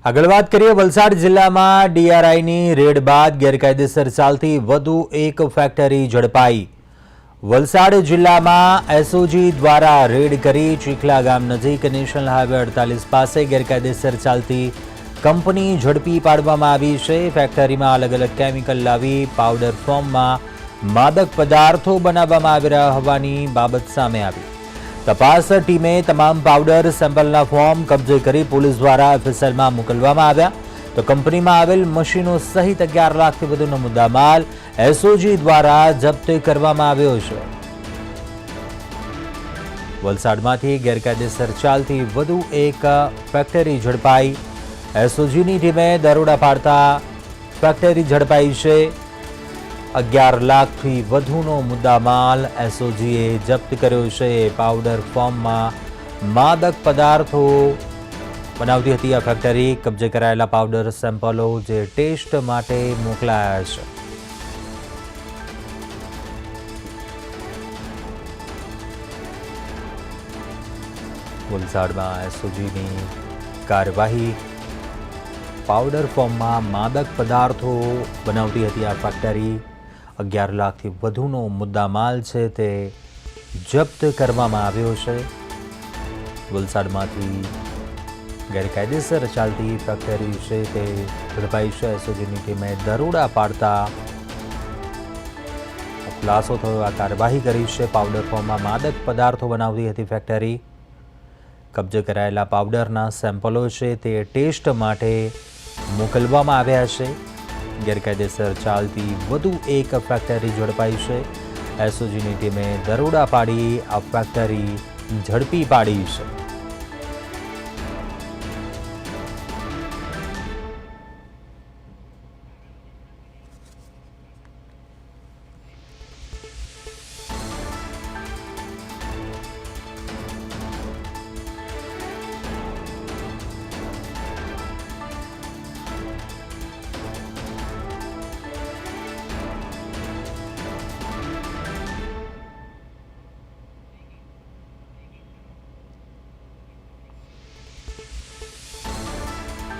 આગળ વાત કરીએ વલસાડ જિલ્લામાં ડીઆરઆઈની રેડ બાદ ગેરકાયદેસર ચાલતી વધુ એક ફેક્ટરી ઝડપાઈ। વલસાડ જિલ્લામાં એસઓજી દ્વારા રેડ કરી ચીખલા ગામ નજીક નેશનલ હાઈવે 48 પાસે ગેરકાયદેસર ચાલતી કંપની ઝડપી પાડવામાં આવી છે। ફેક્ટરીમાં અલગ અલગ કેમિકલ લાવી પાવડર ફોર્મમાં માદક પદાર્થો બનાવવામાં આવી રહ્યા હોવાની બાબત સામે આવી। तपास टीमे तमाम पाउडर सेम्पलना फॉर्म कब्जे करी पुलिस द्वारा एफएसएल में मोकलवामां आव्या। तो कंपनी में आवेल मशीनों सहित 11 लाख थी वधुनो मुद्दामाल एसओजी द्वारा जप्त करवामां आव्यो छे। वलसाडमांथी गैरकायदेसर चालती वधु एक फैक्टरी झड़पाई। एसओजीनी टीमे दरोड़ा पाडता फैक्टरी झड़पाई छे। 11 लाख थी वधुनो मुद्दामाल एसओजीए जप्त कर्यो छे। पाउडर फॉर्म में मादक पदार्थो बनावती हती आ फैक्टरी कब्जे करायेला पाउडर सेम्पलो जे टेस्ट माटे मोकलाया छे। वलसाडमां एसओजीनी कार्यवाही। पाउडर फॉर्म में मादक पदार्थो बनावती हती आ फैक्टरी 11 लाख थी वधुनो मुद्दामाल छे ते जप्त करवामां आव्यो छे। वलसाडमांथी गैरकायदेसर चालती फैक्टरी छे ते झड़पाई छे। एसओजीनी टीमे दरोड़ा पाडता खुलासो थयो। आ कार्यवाही करी छे। पाउडर फॉर्म में मादक पदार्थो बनावती हती फैक्टरी कब्जे करायेला पाउडरना सेम्पलो छे ते टेस्ट माटे मोकलवामां आव्या छे। गैरकायदेसर चालती वधु एक फैक्टरी झड़पाई छे। एसओजीनी टीमे दरोड़ा पाडी आ फैक्टरी झड़पी पाडी छे।